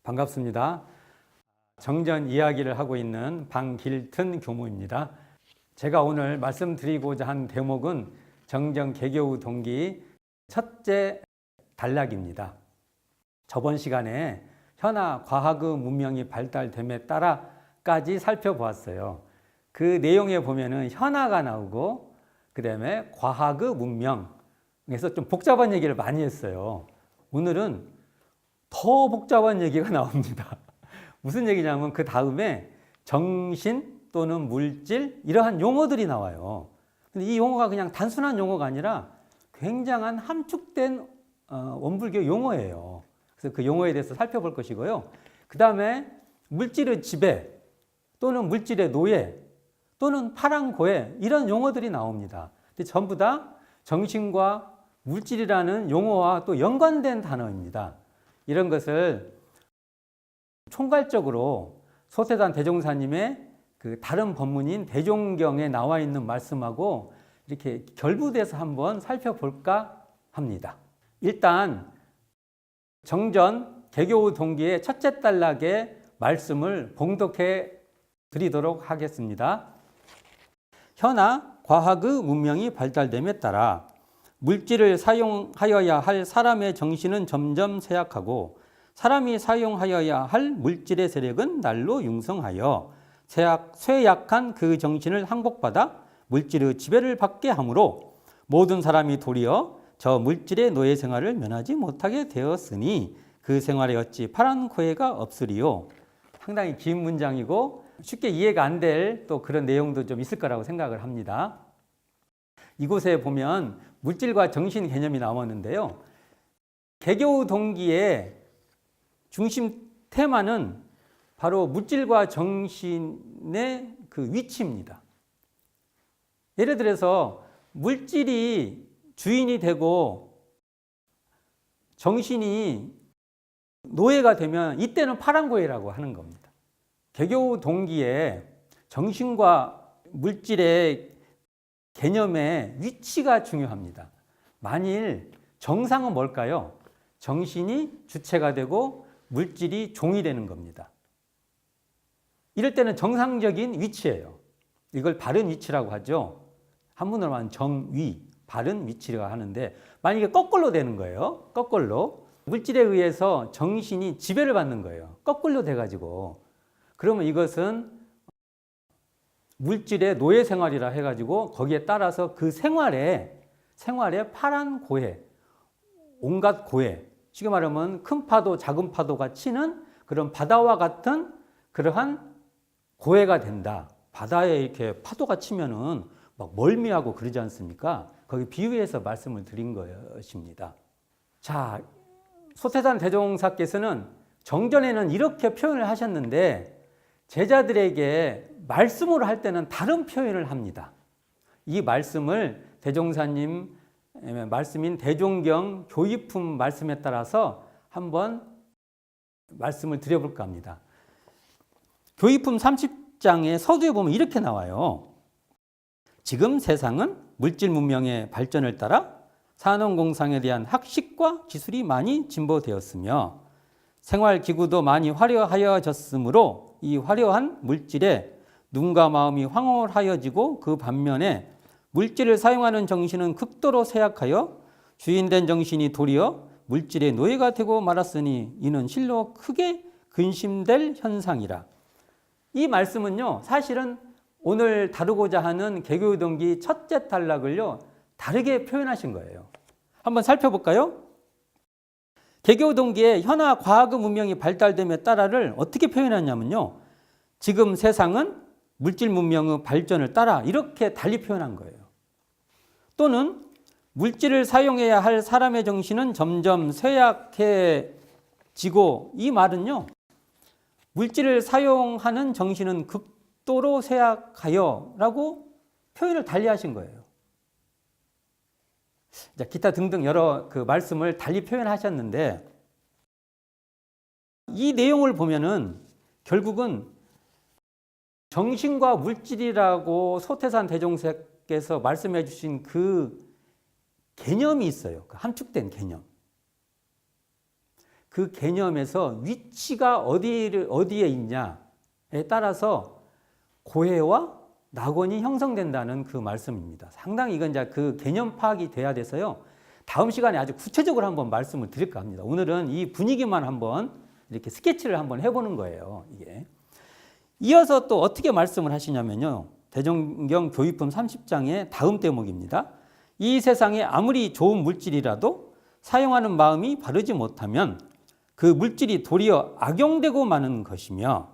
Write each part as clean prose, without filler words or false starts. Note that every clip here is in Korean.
반갑습니다. 정전 이야기를 하고 있는 방길튼 교무입니다. 제가 오늘 말씀드리고자 한 대목은 정전 개교 동기 첫째 단락입니다. 저번 시간에 현아 과학의 문명이 발달됨에 따라까지 살펴보았어요. 그 내용에 보면은 현아가 나오고 그 다음에 과학의 문명에서 좀 복잡한 얘기를 많이 했어요. 오늘은 더 복잡한 얘기가 나옵니다. 무슨 얘기냐면 그 다음에 정신 또는 물질 이러한 용어들이 나와요. 근데 이 용어가 그냥 단순한 용어가 아니라 굉장한 함축된 원불교 용어예요. 그래서 그 용어에 대해서 살펴볼 것이고요. 그 다음에 물질의 지배 또는 물질의 노예 또는 파랑고해 이런 용어들이 나옵니다. 근데 전부 다 정신과 물질이라는 용어와 또 연관된 단어입니다. 이런 것을 총괄적으로 소태단 대종사님의 그 다른 법문인 대종경에 나와 있는 말씀하고 이렇게 결부돼서 한번 살펴볼까 합니다. 일단 정전 개교 동기의 첫째 단락의 말씀을 봉독해 드리도록 하겠습니다. 현아 과학의 문명이 발달됨에 따라 물질을 사용하여야 할 사람의 정신은 점점 쇠약하고 사람이 사용하여야 할 물질의 세력은 날로 융성하여 쇠약한 그 정신을 항복받아 물질의 지배를 받게 하므로 모든 사람이 도리어 저 물질의 노예 생활을 면하지 못하게 되었으니 그 생활에 어찌 파란고해가 없으리요. 상당히 긴 문장이고 쉽게 이해가 안 될 또 그런 내용도 좀 있을 거라고 생각을 합니다. 이곳에 보면 물질과 정신 개념이 나오는데요. 개교 동기의 중심 테마는 바로 물질과 정신의 그 위치입니다. 예를 들어서 물질이 주인이 되고 정신이 노예가 되면 이때는 파랑고해라고 하는 겁니다. 개교 동기의 정신과 물질의 개념의 위치가 중요합니다. 만일 정상은 뭘까요? 정신이 주체가 되고 물질이 종이 되는 겁니다. 이럴 때는 정상적인 위치예요. 이걸 바른 위치라고 하죠. 한문으로 말하면 정위, 바른 위치라고 하는데 만약에 거꾸로 되는 거예요. 거꾸로. 물질에 의해서 정신이 지배를 받는 거예요. 거꾸로 돼가지고. 그러면 이것은 물질의 노예 생활이라 해가지고 거기에 따라서 그 생활에 파란고해, 온갖 고해, 쉽게 말하면 큰 파도, 작은 파도가 치는 그런 바다와 같은 그러한 고해가 된다. 바다에 이렇게 파도가 치면은 막 멀미하고 그러지 않습니까? 거기 비유해서 말씀을 드린 것입니다. 자, 소태산 대종사께서는 정전에는 이렇게 표현을 하셨는데 제자들에게 말씀으로 할 때는 다른 표현을 합니다. 이 말씀을 대종사님 말씀인 대종경 교의품 말씀에 따라서 한번 말씀을 드려볼까 합니다. 교의품 30장의 서두에 보면 이렇게 나와요. 지금 세상은 물질 문명의 발전을 따라 산업공상에 대한 학식과 기술이 많이 진보되었으며 생활기구도 많이 화려하여졌으므로 이 화려한 물질에 눈과 마음이 황홀하여지고 그 반면에 물질을 사용하는 정신은 극도로 쇠약하여 주인된 정신이 도리어 물질의 노예가 되고 말았으니 이는 실로 크게 근심될 현상이라. 이 말씀은요, 사실은 오늘 다루고자 하는 개교 동기 첫째 단락을요, 다르게 표현하신 거예요. 한번 살펴볼까요? 개교 동기의 현아 과학의 문명이 발달됨에 따라를 어떻게 표현하냐면요. 지금 세상은 물질 문명의 발전을 따라 이렇게 달리 표현한 거예요. 또는 물질을 사용해야 할 사람의 정신은 점점 쇠약해지고 이 말은요. 물질을 사용하는 정신은 극도로 쇠약하여 라고 표현을 달리 하신 거예요. 기타 등등 여러 그 말씀을 달리 표현하셨는데 이 내용을 보면은 결국은 정신과 물질이라고 소태산 대종사께서 말씀해 주신 그 개념이 있어요. 그 함축된 개념. 그 개념에서 위치가 어디에 있냐에 따라서 고해와 낙원이 형성된다는 그 말씀입니다. 상당히 이건 이제 그 개념 파악이 돼야 돼서요. 다음 시간에 아주 구체적으로 한번 말씀을 드릴까 합니다. 오늘은 이 분위기만 한번 이렇게 스케치를 한번 해보는 거예요. 이게. 이어서 또 어떻게 말씀을 하시냐면요. 대종경 교육품 30장의 다음 대목입니다. 이 세상에 아무리 좋은 물질이라도 사용하는 마음이 바르지 못하면 그 물질이 도리어 악용되고 마는 것이며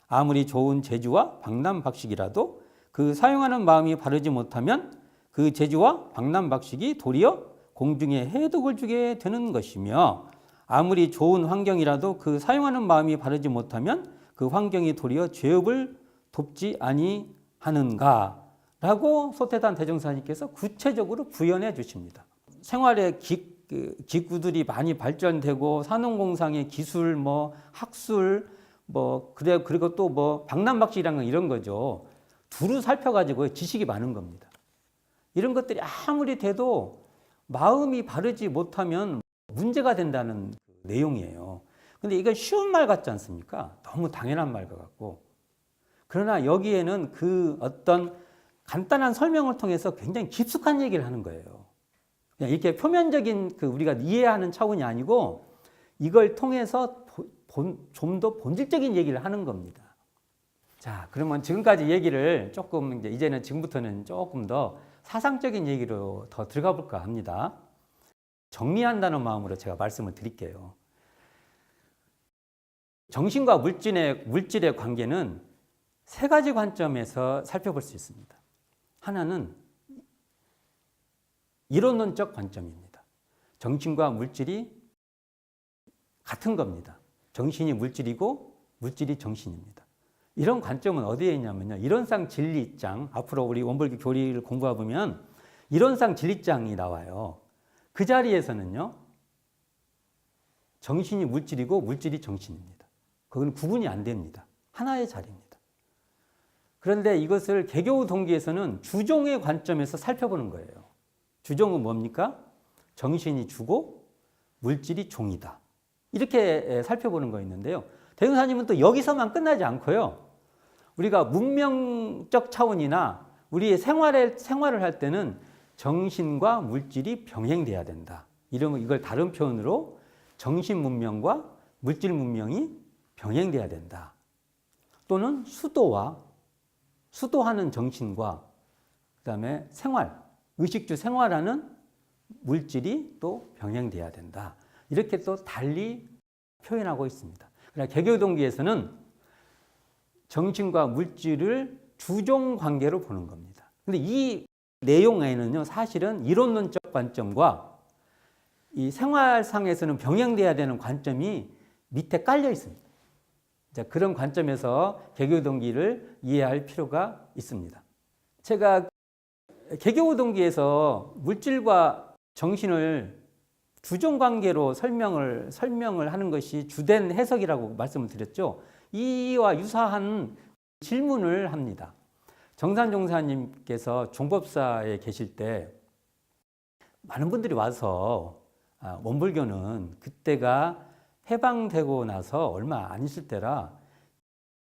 아무리 좋은 재주와 박람박식이라도 그 사용하는 마음이 바르지 못하면 그 재주와 박람박식이 도리어 공중에 해독을 주게 되는 것이며 아무리 좋은 환경이라도 그 사용하는 마음이 바르지 못하면 그 환경이 도리어 죄업을 돕지 아니하는가 라고 소태단 대종사님께서 구체적으로 부연해 주십니다. 생활의 기구들이 많이 발전되고 산업공상의 기술, 학술, 그리고 또 박람박식이라는 건 이런 거죠. 두루 살펴가지고 지식이 많은 겁니다. 이런 것들이 아무리 돼도 마음이 바르지 못하면 문제가 된다는 내용이에요. 근데 이건 쉬운 말 같지 않습니까? 너무 당연한 말 같고. 그러나 여기에는 그 어떤 간단한 설명을 통해서 굉장히 깊숙한 얘기를 하는 거예요. 그냥 이렇게 표면적인 우리가 이해하는 차원이 아니고 이걸 통해서 좀 더 본질적인 얘기를 하는 겁니다. 자, 그러면 지금까지 얘기를 조금 이제는 지금부터는 조금 더 사상적인 얘기로 더 들어가 볼까 합니다. 정리한다는 마음으로 제가 말씀을 드릴게요. 정신과 물질의 관계는 세 가지 관점에서 살펴볼 수 있습니다. 하나는 이론론적 관점입니다. 정신과 물질이 같은 겁니다. 정신이 물질이고 물질이 정신입니다. 이런 관점은 어디에 있냐면요. 이론상 진리장, 앞으로 우리 원불교 교리를 공부해보면 이론상 진리장이 나와요. 그 자리에서는요. 정신이 물질이고 물질이 정신입니다. 그건 구분이 안 됩니다. 하나의 자리입니다. 그런데 이것을 개교 동기에서는 주종의 관점에서 살펴보는 거예요. 주종은 뭡니까? 정신이 주고 물질이 종이다. 이렇게 살펴보는 거 있는데요. 대종사님은 또 여기서만 끝나지 않고요. 우리가 문명적 차원이나 우리의 생활을 할 때는 정신과 물질이 병행돼야 된다. 이걸 다른 표현으로 정신 문명과 물질 문명이 병행돼야 된다. 또는 수도하는 정신과 그다음에 의식주 생활하는 물질이 또 병행돼야 된다. 이렇게 또 달리 표현하고 있습니다. 그러나 개교동기에서는 정신과 물질을 주종 관계로 보는 겁니다. 그런데 이 내용에는요, 사실은 이론론적 관점과 이 생활상에서는 병행돼야 되는 관점이 밑에 깔려 있습니다. 자, 그런 관점에서 개교동기를 이해할 필요가 있습니다. 제가 개교동기에서 물질과 정신을 주종관계로 설명을 하는 것이 주된 해석이라고 말씀을 드렸죠. 이와 유사한 질문을 합니다. 정산종사님께서 종법사에 계실 때 많은 분들이 와서 원불교는 그때가 해방되고 나서 얼마 안 있을 때라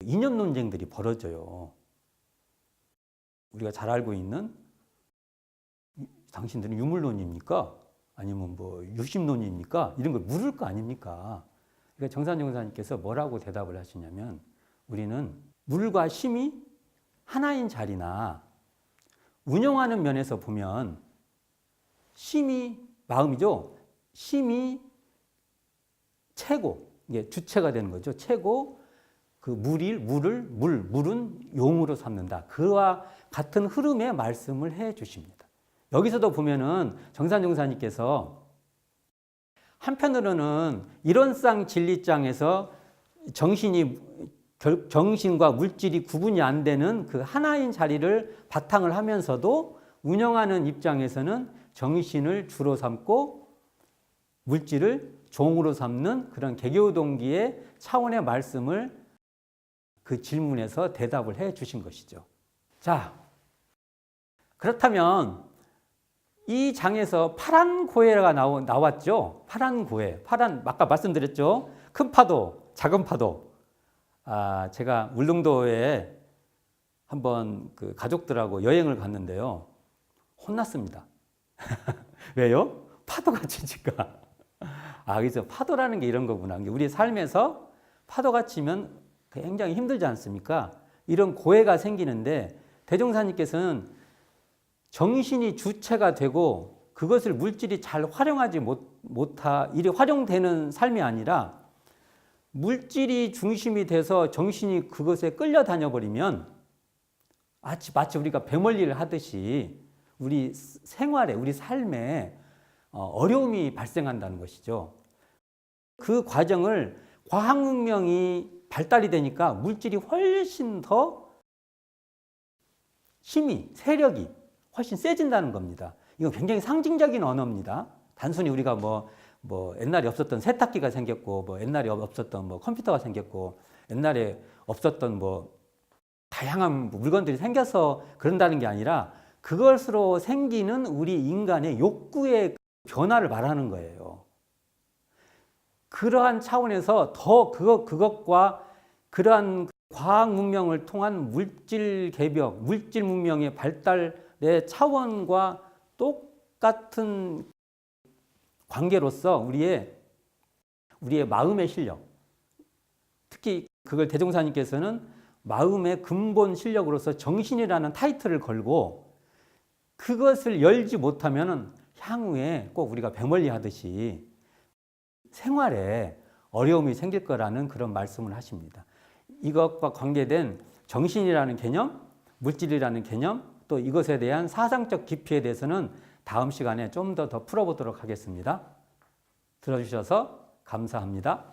이념 논쟁들이 벌어져요. 우리가 잘 알고 있는 당신들은 유물론입니까? 아니면 유심론입니까? 이런 걸 물을 거 아닙니까? 그러니까 정산종사님께서 뭐라고 대답을 하시냐면 우리는 물과 심이 하나인 자리나 운영하는 면에서 보면 심이 마음이죠. 심이 체고 이게 주체가 되는 거죠. 체고 그 물은 용으로 삼는다. 그와 같은 흐름의 말씀을 해 주십니다. 여기서도 보면은 정산종사님께서 한편으로는 이론상 진리장에서 정신과 물질이 구분이 안 되는 그 하나인 자리를 바탕을 하면서도 운영하는 입장에서는 정신을 주로 삼고 물질을 종으로 삼는 그런 개교동기의 차원의 말씀을 그 질문에서 대답을 해 주신 것이죠. 자, 그렇다면 이 장에서 파란 고해가 나왔죠. 파란 고해. 아까 말씀드렸죠. 큰 파도, 작은 파도. 제가 울릉도에 한번 그 가족들하고 여행을 갔는데요. 혼났습니다. 왜요? 파도가 치니까. 그래서 파도라는 게 이런 거구나. 우리 삶에서 파도가 치면 굉장히 힘들지 않습니까? 이런 고해가 생기는데 대종사님께서는 정신이 주체가 되고 그것을 물질이 잘 활용하지 이리 활용되는 삶이 아니라 물질이 중심이 돼서 정신이 그것에 끌려다녀 버리면 마치 우리가 배멀리를 하듯이 우리 생활에, 우리 삶에 어려움이 발생한다는 것이죠. 그 과정을 과학문명이 발달이 되니까 물질이 훨씬 더 세력이 훨씬 세진다는 겁니다. 이건 굉장히 상징적인 언어입니다. 단순히 우리가 뭐 옛날에 없었던 세탁기가 생겼고, 옛날에 없었던 컴퓨터가 생겼고, 옛날에 없었던 다양한 물건들이 생겨서 그런다는 게 아니라 그것으로 생기는 우리 인간의 욕구의 변화를 말하는 거예요. 그러한 차원에서 더 그것과 그러한 과학 문명을 통한 물질 개벽, 물질 문명의 발달의 차원과 똑같은 관계로서 우리의 마음의 실력, 특히 그걸 대종사님께서는 마음의 근본 실력으로서 정신이라는 타이틀을 걸고 그것을 열지 못하면 향후에 꼭 우리가 배멀리 하듯이 생활에 어려움이 생길 거라는 그런 말씀을 하십니다. 이것과 관계된 정신이라는 개념, 물질이라는 개념, 또 이것에 대한 사상적 깊이에 대해서는 다음 시간에 좀 더 풀어보도록 하겠습니다. 들어주셔서 감사합니다.